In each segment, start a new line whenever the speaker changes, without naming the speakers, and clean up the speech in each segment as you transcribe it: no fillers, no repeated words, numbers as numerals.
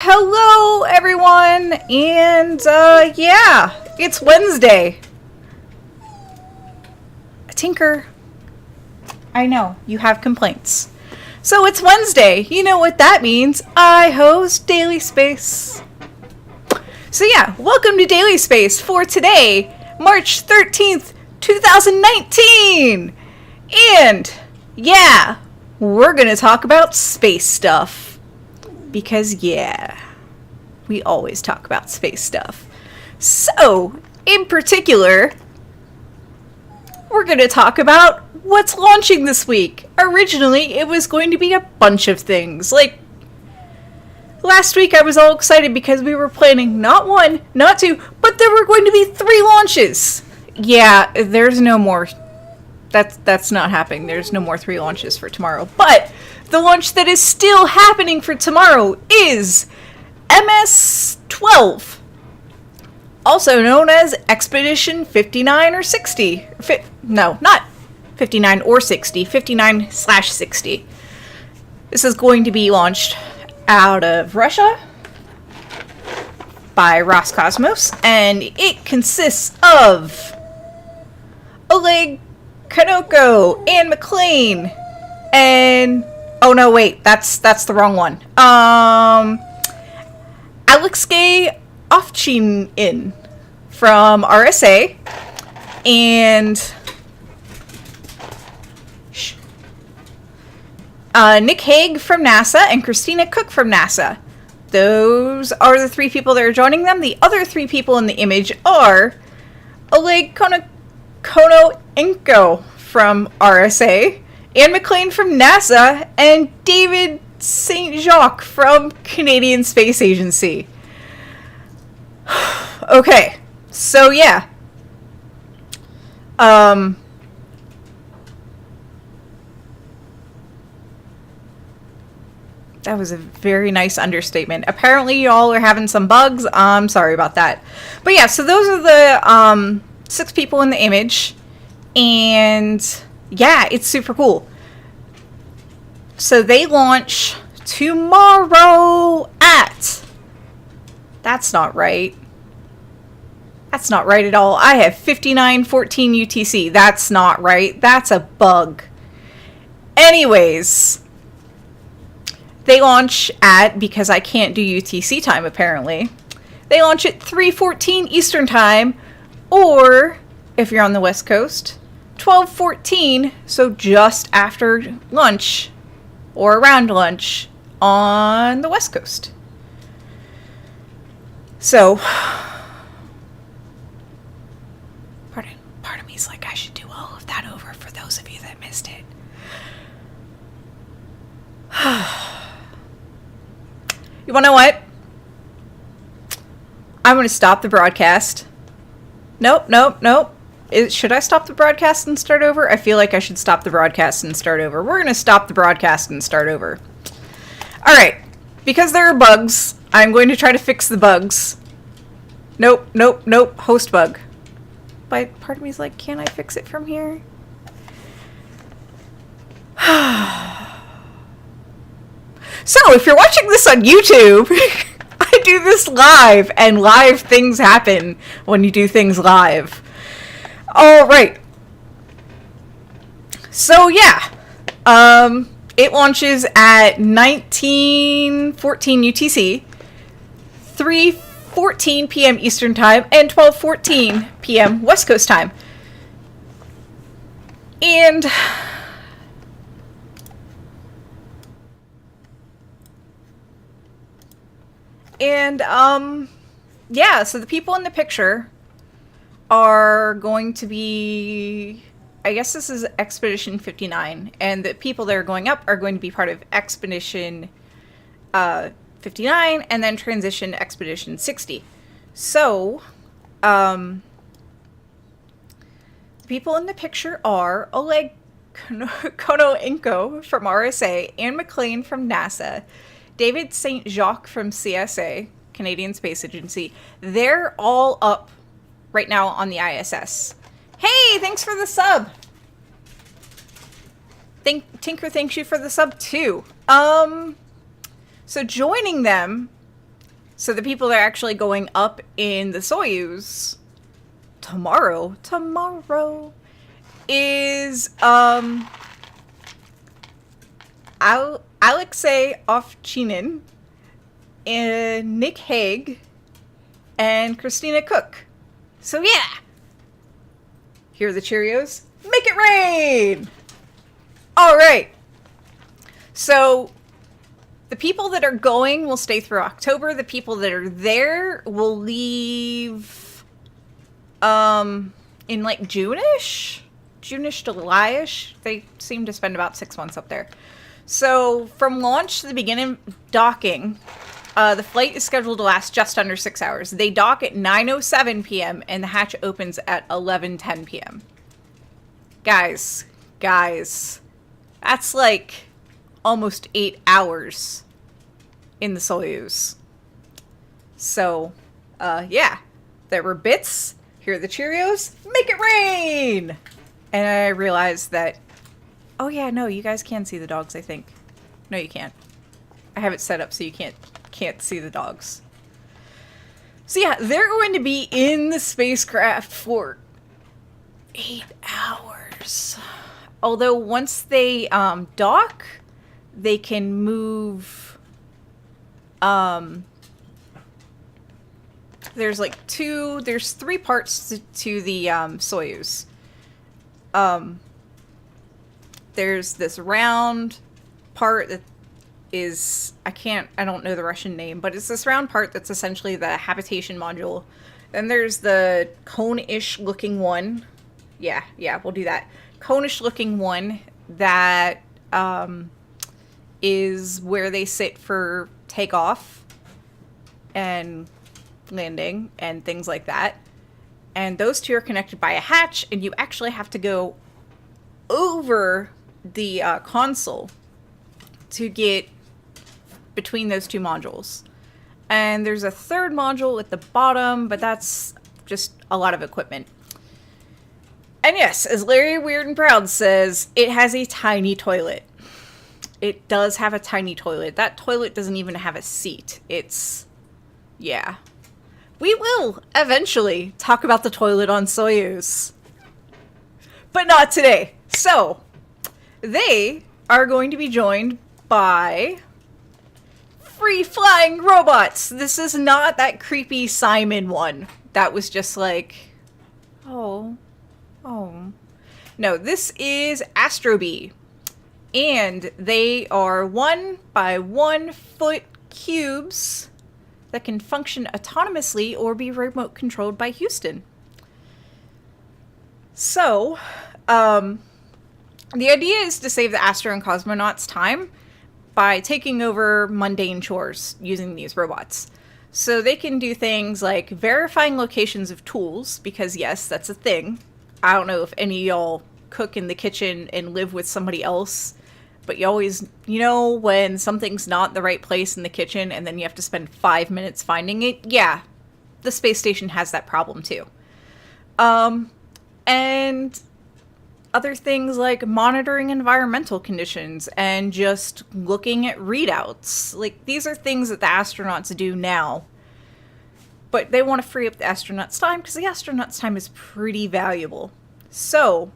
Hello, everyone, and yeah, it's Wednesday. Tinker, I know you have complaints. So it's Wednesday. You know what that means. I host Daily Space. So yeah, welcome to Daily Space for today, March 13th, 2019. And yeah, we're gonna talk about space stuff. Because, yeah, we always talk about space stuff. So, in particular, we're going to talk about what's launching this week. Originally, it was going to be a bunch of things. Like, last week I was all excited because we were planning not one, not two, but there were going to be 3 launches. Yeah, there's no more. That's not happening. There's no more 3 launches for tomorrow. But the launch that is still happening for tomorrow is MS-12, also known as Expedition 59 or 60. No, not 59 or 60, 59/60. This is going to be launched out of Russia by Roscosmos, and it consists of Oleg Kononenko, Anne McLean, and oh no, wait, that's the wrong one. Alexei Ovchinin from RSA, and Nick Hague from NASA, and Christina Cook from NASA. Those are the 3 people that are joining them. The other 3 people in the image are Oleg Kononenko from RSA, Anne McLean from NASA, and David St. Jacques from Canadian Space Agency. Okay, so yeah. That was a very nice understatement. Apparently y'all are having some bugs. I'm sorry about that. But yeah, so those are the 6 people in the image. And yeah, it's super cool. So they launch tomorrow at... That's not right. That's not right at all. I have 59:14 UTC. That's not right. That's a bug. Anyways, they launch at, because I can't do UTC time apparently, they launch at 3:14 Eastern time, or if you're on the West Coast, 12:14, so just after lunch or around lunch on the West Coast. So, part of me's like, I should do all of that over for those of you that missed it. You wanna know what? I'm gonna stop the broadcast. Nope. Should I stop the broadcast and start over? I feel like I should stop the broadcast and start over. We're going to stop the broadcast and start over. Alright. Because there are bugs, I'm going to try to fix the bugs. Nope. Host bug. But part of me is like, can I fix it from here? So, if you're watching this on YouTube, I do this live, and live things happen when you do things live. Alright. So yeah. It launches at 19:14 UTC, 3:14 p.m. Eastern Time, and 12:14 p.m. West Coast Time. And yeah, so the people in the picture are going to be, I guess this is Expedition 59, and the people that are going up are going to be part of Expedition 59, and then transition to Expedition 60. So, the people in the picture are Oleg Kononenko from RSA, Anne McLean from NASA, David St. Jacques from CSA, Canadian Space Agency. They're all up right now on the ISS. Hey, thanks for the sub. Tinker thanks you for the sub too. So joining them So the people that are actually going up in the Soyuz tomorrow is Alexei Ovchinin and Nick Hague and Christina Cook. So yeah, here are the Cheerios. Make it rain! All right. So the people that are going will stay through October. The people that are there will leave in like June-ish, July-ish. They seem to spend about 6 months up there. So from launch to the beginning docking, the flight is scheduled to last just under 6 hours. They dock at 9:07 p.m. and the hatch opens at 11:10 p.m. Guys, that's like almost 8 hours in the Soyuz. So, yeah, there were bits. Here are the Cheerios. Make it rain! And I realized that, oh yeah, no, you guys can see the dogs, I think. No, you can't. I have it set up so you can't see the dogs. So yeah, they're going to be in the spacecraft for 8 hours. Although once they dock, they can move. There's three parts to the Soyuz. There's this round part that is, I don't know the Russian name, but it's this round part that's essentially the habitation module. Then there's the cone-ish looking one. Yeah, we'll do that. Cone-ish looking one that is where they sit for takeoff and landing and things like that. And those two are connected by a hatch, and you actually have to go over the console to get between those two modules. And there's a third module at the bottom, but that's just a lot of equipment. And yes, as Larry Weird and Proud says, it has a tiny toilet. It does have a tiny toilet. That toilet doesn't even have a seat. Yeah. We will eventually talk about the toilet on Soyuz. But not today. So, they are going to be joined by free-flying robots. This is not that creepy Simon one. That was just like, oh. No, this is Astrobee. And they are 1 by 1 foot cubes that can function autonomously or be remote controlled by Houston. So, the idea is to save the astro and cosmonauts time by taking over mundane chores using these robots. So they can do things like verifying locations of tools, because yes, that's a thing. I don't know if any of y'all cook in the kitchen and live with somebody else, but you always, when something's not the right place in the kitchen and then you have to spend 5 minutes finding it. Yeah, the space station has that problem too. And other things like monitoring environmental conditions and just looking at readouts. Like, these are things that the astronauts do now. But they want to free up the astronauts' time because the astronauts' time is pretty valuable. So,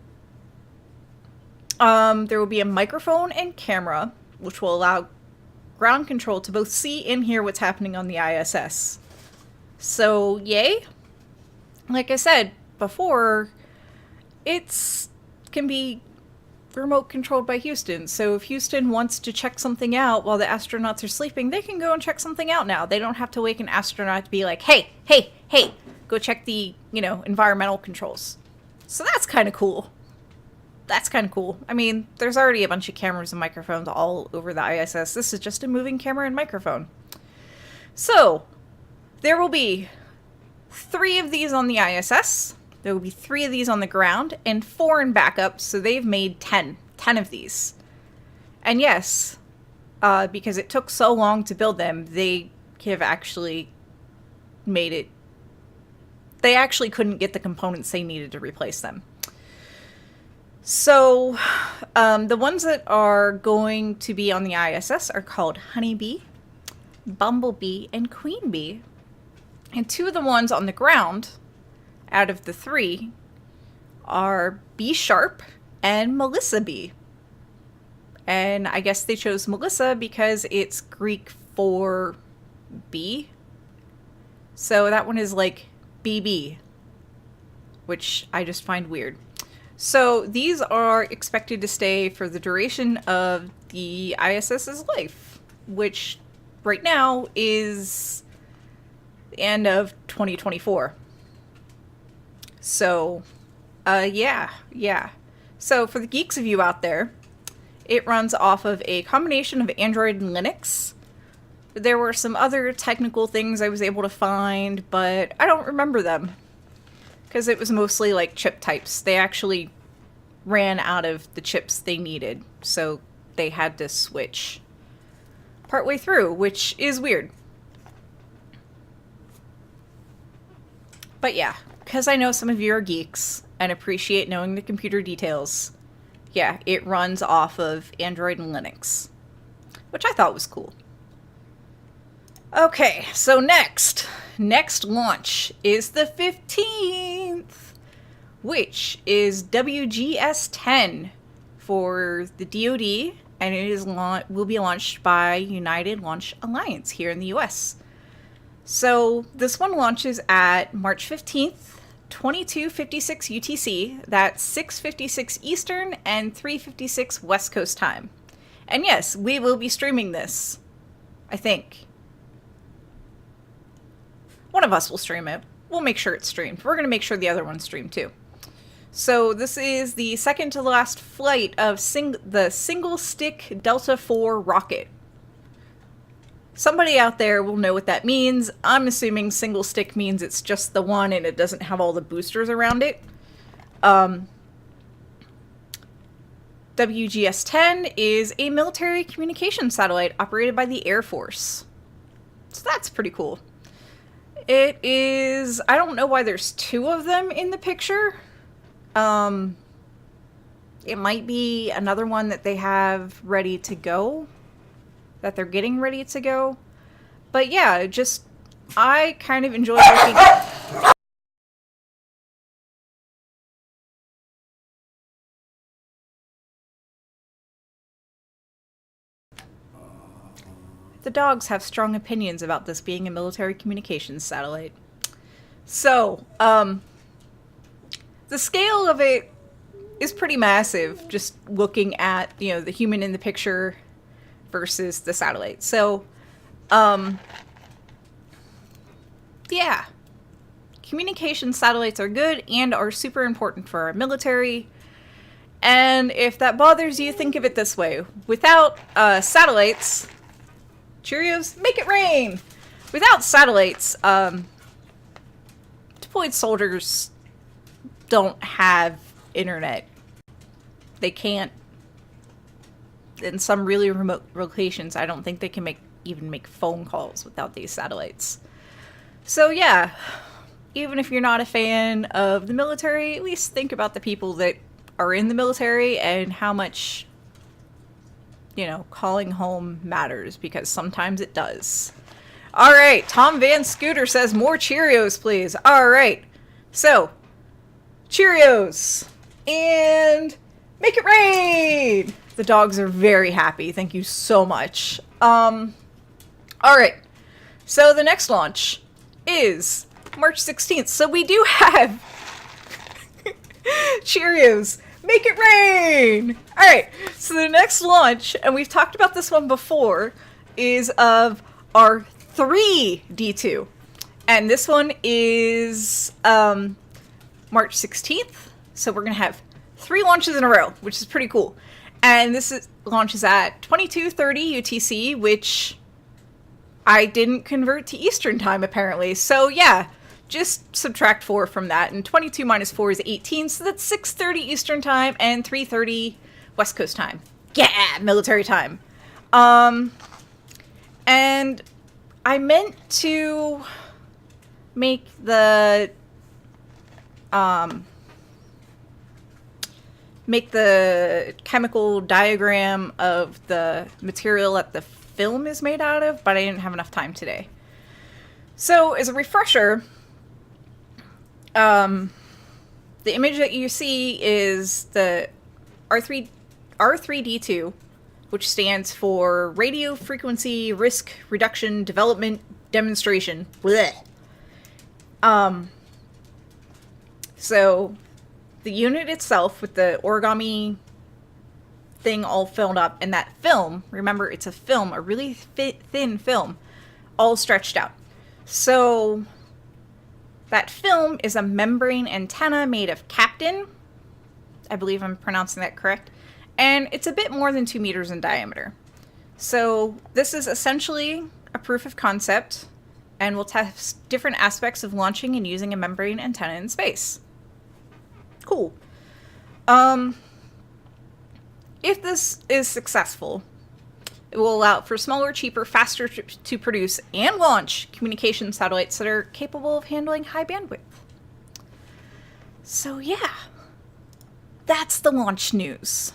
there will be a microphone and camera, which will allow ground control to both see and hear what's happening on the ISS. So, yay. Like I said before, it can be remote controlled by Houston. So if Houston wants to check something out while the astronauts are sleeping, they can go and check something out now. They don't have to wake an astronaut to be like, hey, go check the, environmental controls. So that's kind of cool. I mean, there's already a bunch of cameras and microphones all over the ISS. This is just a moving camera and microphone. So, there will be 3 of these on the ISS. There will be 3 of these on the ground and 4 in backup, so they've made 10 of these. And yes, because it took so long to build them, they have actually made it. They actually couldn't get the components they needed to replace them. So, the ones that are going to be on the ISS are called Honeybee. Bumblebee, and Queen Bee. And two of the ones on the ground, out of the three, are Bee Sharp and Melissa Bee. And I guess they chose Melissa because it's Greek for bee. So that one is like BB, which I just find weird. So these are expected to stay for the duration of the ISS's life, which right now is the end of 2024. So, yeah. So for the geeks of you out there, it runs off of a combination of Android and Linux. There were some other technical things I was able to find, but I don't remember them. Because it was mostly like chip types. They actually ran out of the chips they needed, so they had to switch partway through, which is weird. But yeah, because I know some of you are geeks and appreciate knowing the computer details, yeah, it runs off of Android and Linux, which I thought was cool. Okay, so next launch is the 15th, which is WGS-10 for the DoD, and it will be launched by United Launch Alliance here in the US. So this one launches at March 15th, 2256 UTC. That's 6:56 Eastern and 3:56 West Coast time. And yes, we will be streaming this, I think. One of us will stream it. We'll make sure it's streamed. We're going to make sure the other one's streamed too. So this is the second to the last flight of the single-stick Delta IV rocket. Somebody out there will know what that means. I'm assuming single-stick means it's just the one and it doesn't have all the boosters around it. WGS-10 is a military communications satellite operated by the Air Force. So that's pretty cool. It is... I don't know why there's two of them in the picture. It might be another one that they have ready to go. That they're getting ready to go. But yeah, just... I kind of enjoy looking... The dogs have strong opinions about this being a military communications satellite. So, the scale of it is pretty massive, just looking at, you know, the human in the picture versus the satellite. So, yeah. Communication satellites are good and are super important for our military. And if that bothers you, think of it this way. Without satellites... Cheerios, make it rain! Without satellites, deployed soldiers don't have internet. They can't. In some really remote locations, I don't think they can even make phone calls without these satellites. So yeah, even if you're not a fan of the military, at least think about the people that are in the military and how much, you know, calling home matters, because sometimes it does. All right, Tom Van Scooter says more Cheerios, please. All right, so Cheerios and make it rain. The dogs are very happy. Thank you so much. All right, so the next launch is March 16th. So we do have Cheerios. Make it rain! Alright, so the next launch, and we've talked about this one before, is of our 3D2. And this one is March 16th. So we're going to have 3 launches in a row, which is pretty cool. And this launches at 22:30 UTC, which I didn't convert to Eastern time, apparently. So yeah, just subtract 4 from that, and 22 minus 4 is 18, so that's 6:30 Eastern time and 3:30 West Coast time. Yeah, military time. And I meant to make the chemical diagram of the material at the film is made out of, but I didn't have enough time today. So, as a refresher, the image that you see is the R3D2, which stands for Radio Frequency Risk Reduction Development Demonstration. Blech. So the unit itself with the origami thing all filled up, and that film, remember it's a film, a really thin film, all stretched out. So that film is a membrane antenna made of Captain. I believe I'm pronouncing that correct. And it's a bit more than 2 meters in diameter. So this is essentially a proof of concept, and we'll test different aspects of launching and using a membrane antenna in space. Cool. If this is successful, it will allow for smaller, cheaper, faster to produce and launch communication satellites that are capable of handling high bandwidth. So yeah, that's the launch news.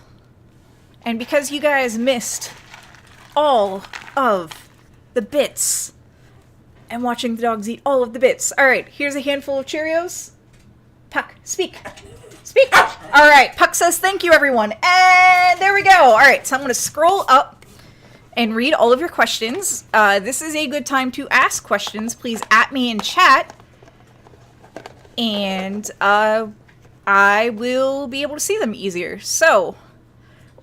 And because you guys missed all of the bits and watching the dogs eat all of the bits. All right, here's a handful of Cheerios. Puck, speak. Speak. All right, Puck says thank you, everyone. And there we go. All right, so I'm going to scroll up and read all of your questions. This is a good time to ask questions. Please at me in chat. And I will be able to see them easier. So,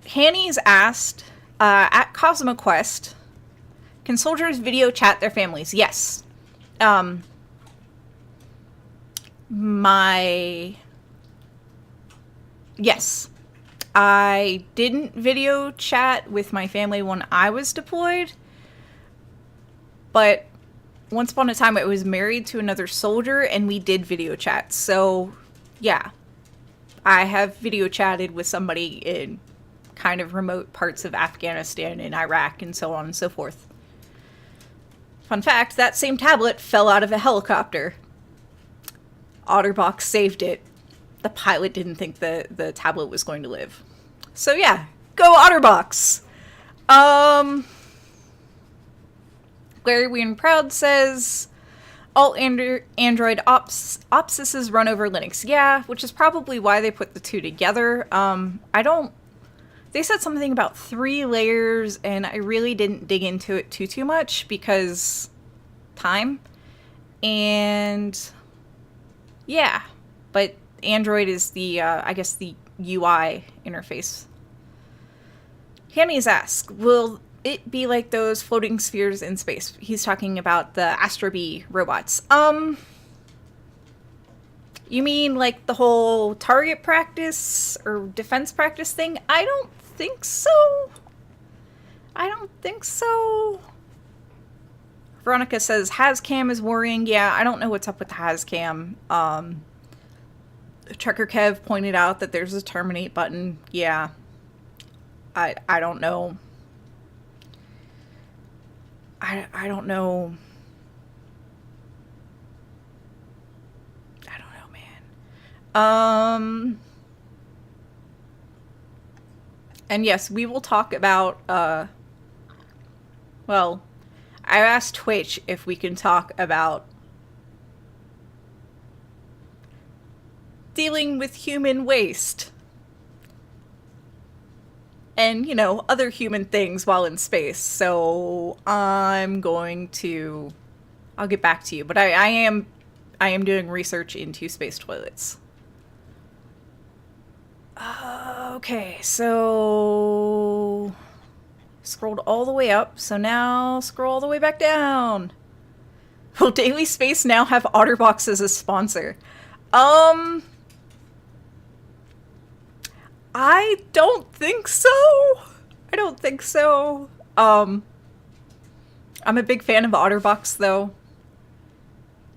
Hanny's asked, at CosmoQuest, can soldiers video chat their families? Yes. Yes. I didn't video chat with my family when I was deployed, but once upon a time I was married to another soldier and we did video chat. So, yeah. I have video chatted with somebody in kind of remote parts of Afghanistan and Iraq and so on and so forth. Fun fact, that same tablet fell out of a helicopter. OtterBox saved it. The pilot didn't think the tablet was going to live. So yeah, go OtterBox! Larry Weird Proud says, all Android OPSISes run over Linux. Yeah, which is probably why they put the two together. They said something about 3 layers, and I really didn't dig into it too much because time. And yeah, but Android is the, I guess, the UI interface. Hanny's asked, will it be like those floating spheres in space? He's talking about the Astro Bee robots. You mean like the whole target practice or defense practice thing? I don't think so. Veronica says, Hazcam is worrying. Yeah, I don't know what's up with the Hazcam. Trekker Kev pointed out that there's a terminate button. Yeah. I don't know. I don't know. I don't know, man. And yes, we will talk about, well, I asked Twitch if we can talk about dealing with human waste. And, you know, other human things while in space. So I'll get back to you. But I am doing research into space toilets. Okay, so scrolled all the way up. So now scroll all the way back down. Will Daily Space now have OtterBox as a sponsor? I don't think so. I'm a big fan of OtterBox, though.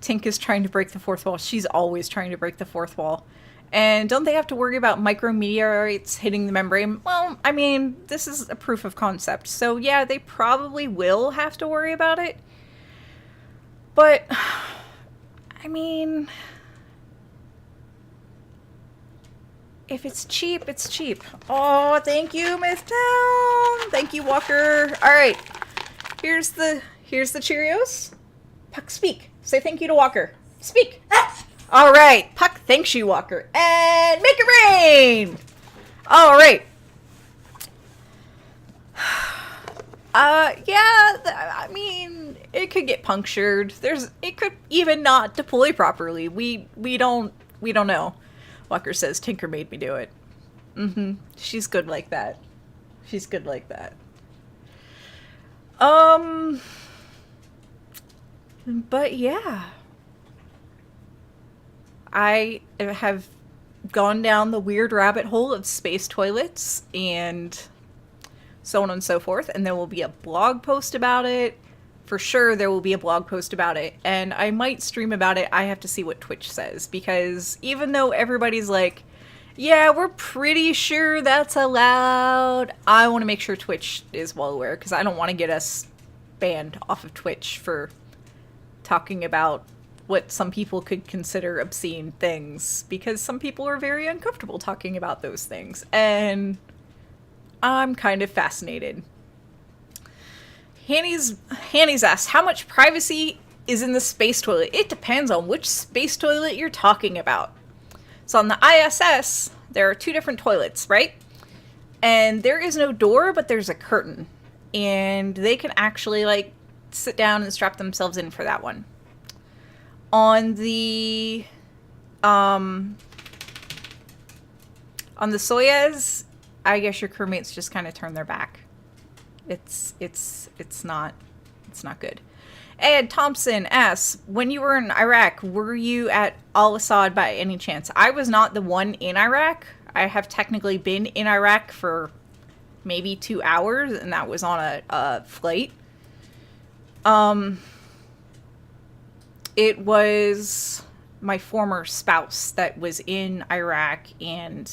Tink is trying to break the fourth wall. She's always trying to break the fourth wall. And don't they have to worry about micrometeorites hitting the membrane? Well, I mean, this is a proof of concept. So yeah, they probably will have to worry about it. But, I mean, if it's cheap, it's cheap. Oh, thank you, Mythtown. Thank you, Walker. All right. Here's the Cheerios. Puck, speak. Say thank you to Walker. Speak. All right. Puck thanks you, Walker. And make it rain. All right. I mean, it could get punctured. It could even not deploy properly. We don't know. Walker says Tinker made me do it. She's good like that. But yeah. I have gone down the weird rabbit hole of space toilets and so on and so forth, and there will be a blog post about it. For sure there will be a blog post about it, and I might stream about it. I have to see what Twitch says, because even though everybody's like, yeah, we're pretty sure that's allowed, I want to make sure Twitch is well aware, because I don't want to get us banned off of Twitch for talking about what some people could consider obscene things, because some people are very uncomfortable talking about those things, and I'm kind of fascinated. Hanny's asked, how much privacy is in the space toilet? It depends on which space toilet you're talking about. So on the ISS, there are two different toilets, right? And there is no door, but there's a curtain. And they can actually, like, sit down and strap themselves in for that one. On the Soyuz, I guess your crewmates just kind of turn their back. It's not good. Ed Thompson asks, when you were in Iraq, were you at Al-Assad by any chance? I was not the one in Iraq. I have technically been in Iraq for maybe 2 hours, and that was on a flight. It was my former spouse that was in Iraq and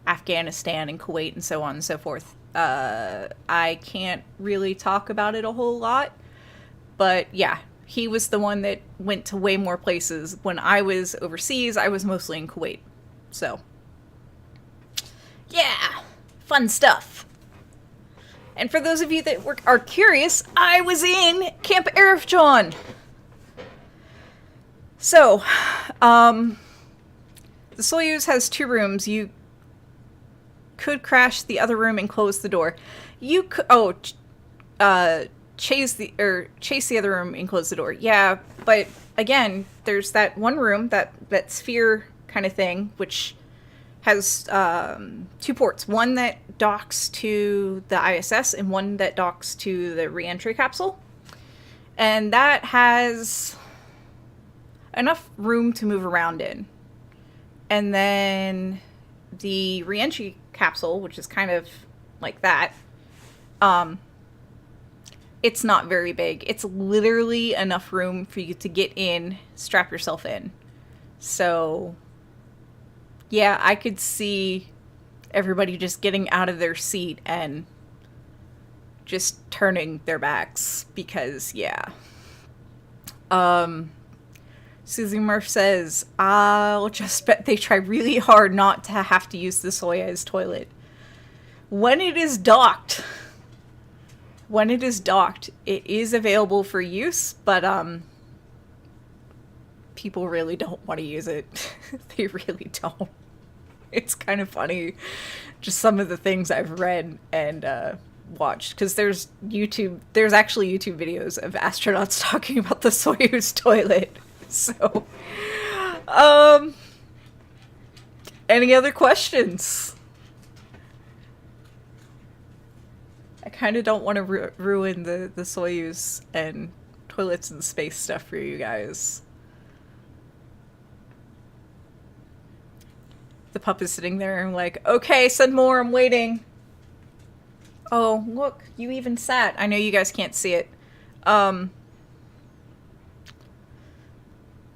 Afghanistan and Kuwait and so on and so forth. I can't really talk about it a whole lot, but yeah, he was the one that went to way more places. When I was overseas, I was mostly in Kuwait. So, yeah, fun stuff. And for those of you that are curious, I was in Camp Arifjan. So, the Soyuz has 2 rooms. You could crash the other room and close the door. You could chase the other room and close the door. Yeah, but again, there's that one room, that sphere kind of thing, which has 2 ports. One that docks to the ISS and one that docks to the re-entry capsule. And that has enough room to move around in. And then the re-entry capsule, which is kind of like that, it's not very big. It's literally enough room for you to get in, strap yourself in. So, yeah, I could see everybody just getting out of their seat and just turning their backs, because, yeah. Susie Murph says, I'll just bet they try really hard not to have to use the Soyuz toilet. When it is docked, it is available for use, but people really don't want to use it. They really don't. It's kind of funny, just some of the things I've read and watched, because there's actually YouTube videos of astronauts talking about the Soyuz toilet. So, any other questions? I kind of don't want to ruin the Soyuz and toilets and space stuff for you guys. The pup is sitting there and like, okay, send more, I'm waiting. Oh, look, you even sat. I know you guys can't see it.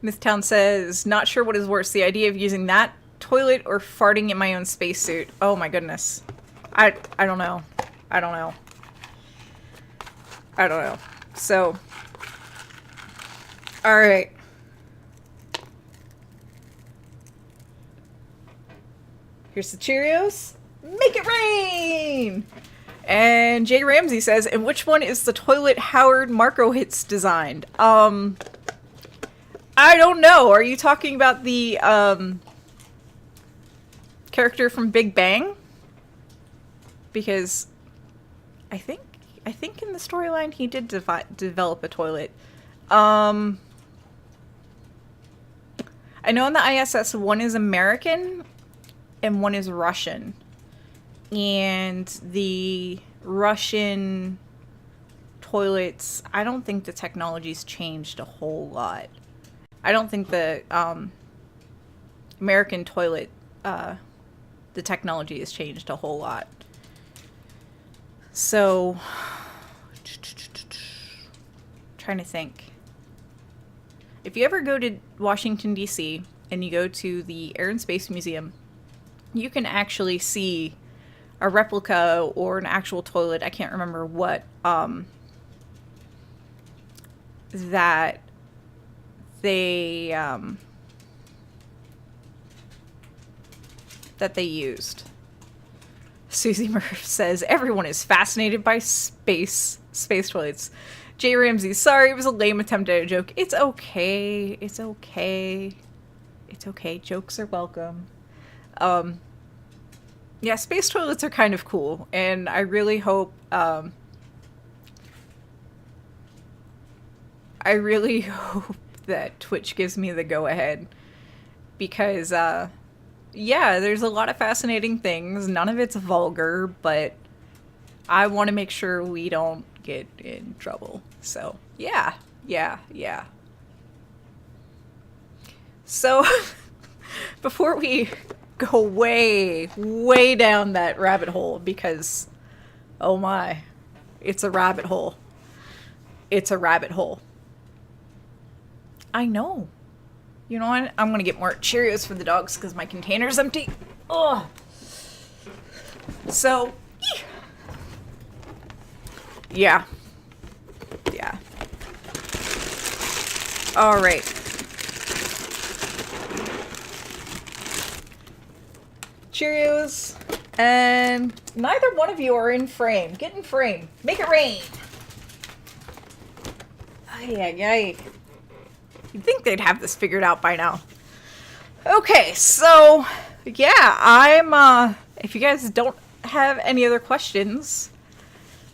Mythtown says, not sure what is worse, the idea of using that toilet or farting in my own spacesuit. Oh my goodness. I don't know. I don't know. So, alright. Here's the Cheerios. Make it rain! And Jay Ramsey says, and which one is the toilet Howard Markowitz designed? I don't know. Are you talking about the character from Big Bang? Because I think in the storyline he did develop a toilet. I know in the ISS one is American and one is Russian. And the Russian toilets, I don't think the technology's changed a whole lot. I don't think the American toilet, the technology has changed a whole lot. So, trying to think. If you ever go to Washington, D.C., and you go to the Air and Space Museum, you can actually see a replica or an actual toilet, I can't remember what, that they used. Susie Murph says, everyone is fascinated by space toilets. Jay Ramsey, sorry, it was a lame attempt at a joke. It's okay. It's okay. It's okay. Jokes are welcome. Yeah, space toilets are kind of cool, and I really hope, that Twitch gives me the go-ahead, because, yeah, there's a lot of fascinating things. None of it's vulgar, but I want to make sure we don't get in trouble. So, yeah. So, before we go way down that rabbit hole, because, oh my, it's a rabbit hole. It's a rabbit hole. I know. You know what? I'm gonna get more Cheerios for the dogs because my container's empty. Oh. So, yeah. All right. Cheerios, and neither one of you are in frame. Get in frame. Make it rain. Ay. You'd think they'd have this figured out by now. Okay, so, yeah, if you guys don't have any other questions,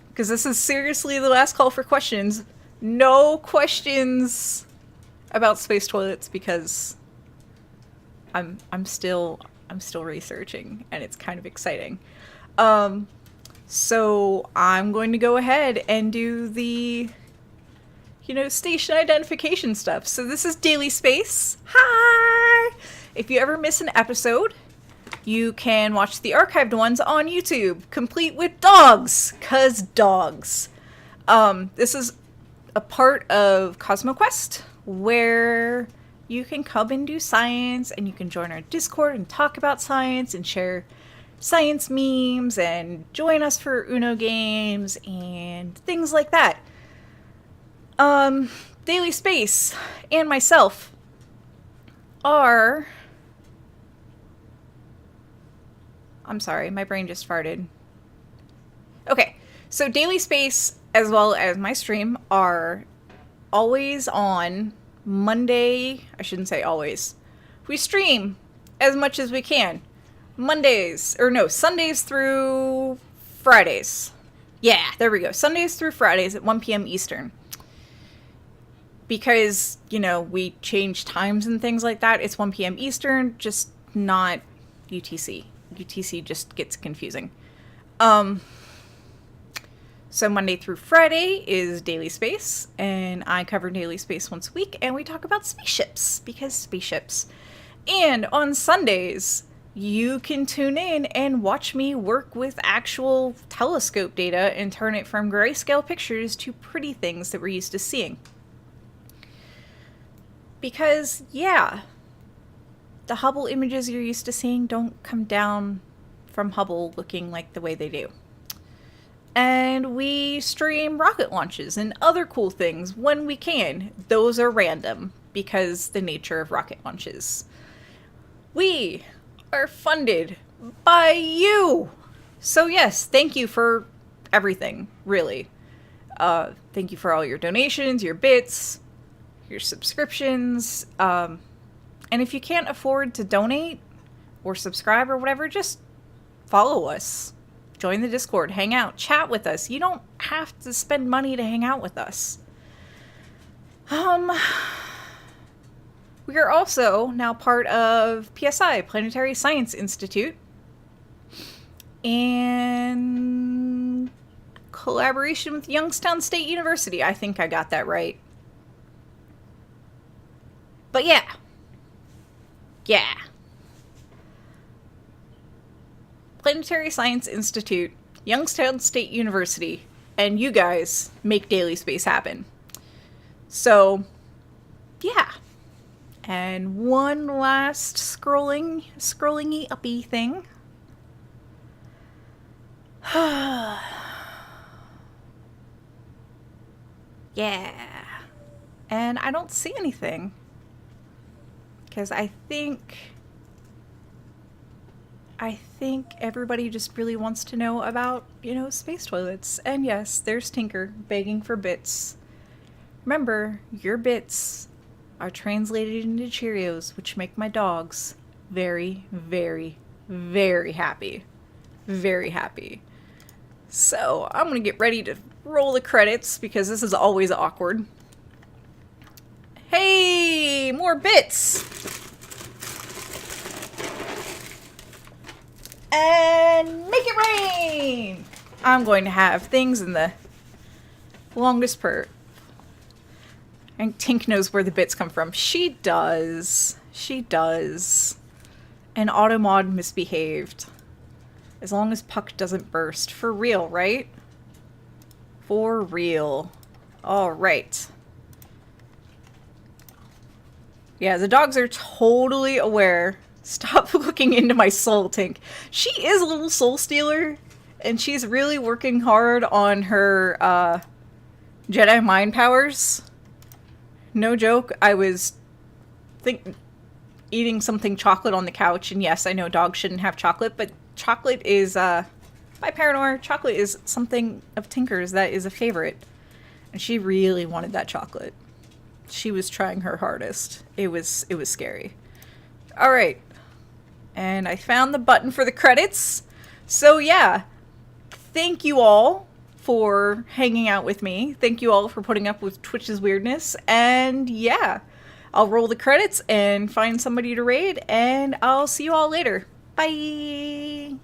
because this is seriously the last call for questions, no questions about space toilets, because I'm still researching, and it's kind of exciting. So I'm going to go ahead and do the, station identification stuff. So this is Daily Space. Hi! If you ever miss an episode, you can watch the archived ones on YouTube, complete with dogs, 'cause dogs. This is a part of CosmoQuest, where you can come and do science, and you can join our Discord and talk about science and share science memes and join us for Uno games and things like that. Daily Space and myself are... I'm sorry, my brain just farted. Okay, so Daily Space, as well as my stream, are always on Monday. I shouldn't say always. We stream as much as we can. Sundays through Fridays. Yeah, there we go. Sundays through Fridays at 1 p.m. Eastern. Because, we change times and things like that. It's 1 p.m. Eastern, just not UTC. UTC just gets confusing. So Monday through Friday is Daily Space, and I cover Daily Space once a week, and we talk about spaceships, because spaceships. And on Sundays, you can tune in and watch me work with actual telescope data and turn it from grayscale pictures to pretty things that we're used to seeing. Because, yeah, the Hubble images you're used to seeing don't come down from Hubble looking like the way they do. And we stream rocket launches and other cool things when we can. Those are random, because the nature of rocket launches. We are funded by you! So yes, thank you for everything, really. Thank you for all your donations, your bits, your subscriptions. And if you can't afford to donate or subscribe or whatever, just follow us. Join the Discord, hang out, chat with us. You don't have to spend money to hang out with us. We are also now part of PSI, Planetary Science Institute, in collaboration with Youngstown State University. I think I got that right. But yeah. Planetary Science Institute, Youngstown State University, and you guys make Daily Space happen. So, yeah. And one last scrolling-y uppy thing. Yeah. And I don't see anything. Because I think everybody just really wants to know about, space toilets. And yes, there's Tinker begging for bits. Remember, your bits are translated into Cheerios, which make my dogs very, very, very happy. Very happy. So, I'm gonna get ready to roll the credits, because this is always awkward. Hey! More bits! And make it rain! I'm going to have things in the longest and Tink knows where the bits come from. She does. She does. And Automod misbehaved. As long as Puck doesn't burst. For real, right? For real. Alright. Yeah, the dogs are totally aware. Stop looking into my soul, Tink. She is a little soul stealer. And she's really working hard on her Jedi mind powers. No joke, I was eating something chocolate on the couch, and yes, I know dogs shouldn't have chocolate, but chocolate is, by Paranor, chocolate is something of Tinker's that is a favorite. And she really wanted that chocolate. She was trying her hardest. It was scary. Alright. And I found the button for the credits. So yeah, thank you all for hanging out with me. Thank you all for putting up with Twitch's weirdness. And yeah, I'll roll the credits and find somebody to raid, and I'll see you all later. Bye!